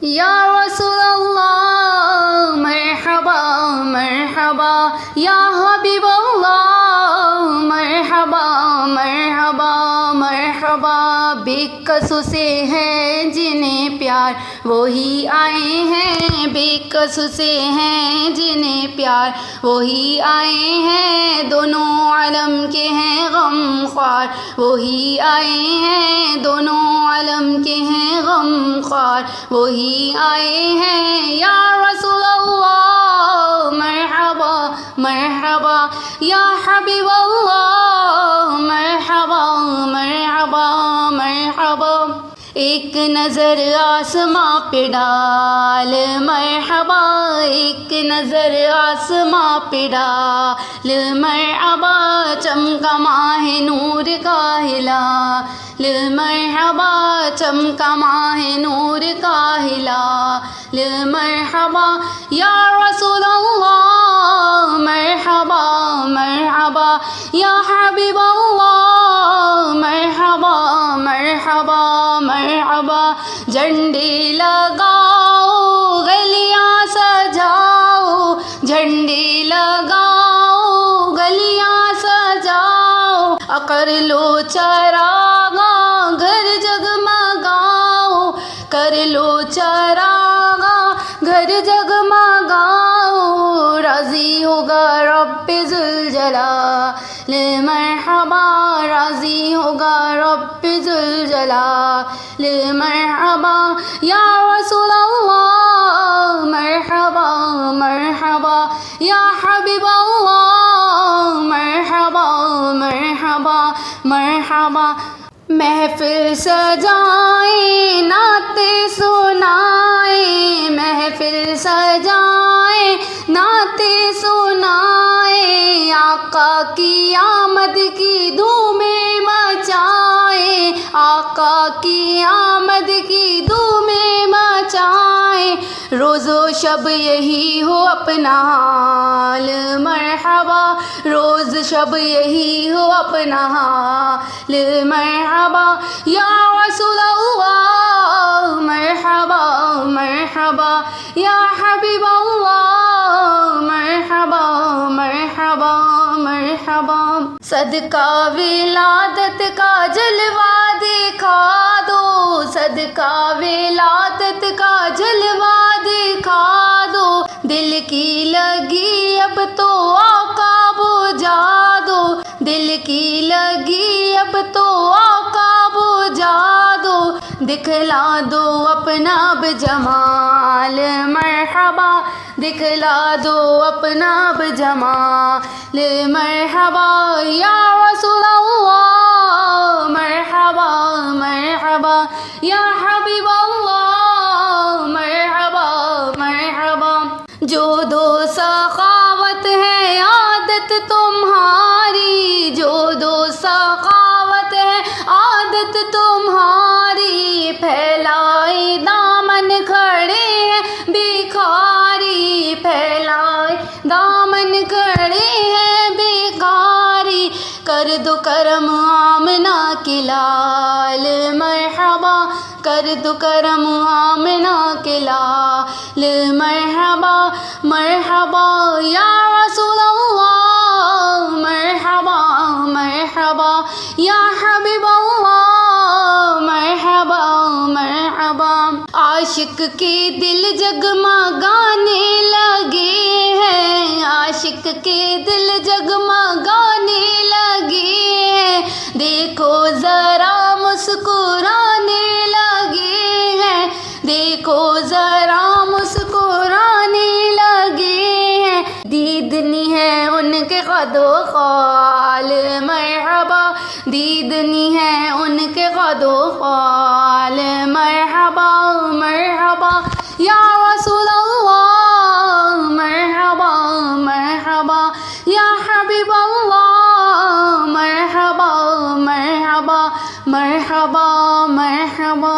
یا رسول اللہ مرحبا مرحبا، یا حبیب اللہ مرحبا مرحبا مرحبا، بے قصوں سے ہیں جنہیں پیار وہی آئے ہیں، بے قصوں سے ہیں جنہیں پیار وہی آئے ہیں، دونوں عالم کے ہیں غم خوار وہی آئے ہیں، دونوں عالم کے ہیں غم خوار وہی آئے ہیں، یا رسول اللہ مرحبا مرحبا، یا حبیب اللہ مرحبا مرحبا مرحبا، ایک نظر آسماں پہ ڈال مرحبا، ایک نظر آسماں پہ ڈال مرحبا، چمکا ماہ نور کا ہلال مرحبا، چمکا ماہ نور کا ہلال مرحبا، یا رسول اللہ مرحبا مرحبا، یا حبیب اللہ مرحبا مرحبا مرحبا، جھنڈے لگاؤ گلیاں سجاؤ، جھنڈے لگاؤ گلیاں سجاؤ، کر لو چراغاں گھر جگمگاؤ، کر لو چراغاں گھر جگمگاؤ، راضی ہوگا رب ذوالجلال مرحبا، راضی ہوگا رب ذوالجلال مرحبا، یا رسول اللہ مرحبا مرحبا، یا حبیب اللہ مرحبا مرحبا مرحبا، محفل سجائیں نعتیں سنائیں، محفل سجائیں نعتیں سنائیں، آقا کی آمد کی دھومیں مچائیں، آقا کی آمد کی دھومیں مچائیں، روز و شب یہی ہو اپنا حال مرحبا، روز شب یہی ہو اپنا حال مرحبا، یا رسول اللہ مرحبا مرحبا، یا حبیب اللہ مرحبا مرحبا مرحبا، صدقہ ولادت کا جلوہ دکھا دو، صدقہ ولادت کا جلوہ دکھا دو، دل کی لگی اب تو آقا بجھا دو، دل کی لگی اب تو آقا بجھا دو، دکھلا دو اپنا اب جمال مرحبا، دکھلا دو اپنا اب جمال مرحبا، یا رسول اللہ مرحبا مرحبا، یا حبیب اللہ مرحبا مرحبا، جو دو سخاوت ہے عادت تمہاری، جو دو سخاوت ہے عادت تمہاری، پھیلائے دامن کھڑے ہیں بھکاری، پھیلائے دامن کھڑے ہیں بھکاری، کر دو کرم آمنہ کے لال مرحبا، کر دو کرم آمنہ کے لال مرحبا مرحبا، یا رسول اللہ مرحبا مرحبا، یا حبیب اللہ مرحبا مرحبا، عاشق کے دل جگمگانے لگے ہیں، عاشق کے دل جگمگانے لگے ہیں، دیکھو ذرا مسکرانے لگے ہیں، دیکھو ذرا مسکرانے لگے ہیں، دیدنی ہے ان کے قد و خال مرحبا، دیدنی ہے ان کے قد و خال مرحبا مرحبا، یا رسول اللہ مرحبا مرحبا، یا حبیب اللہ مرحبا مرحبا مرحبا مرحبا۔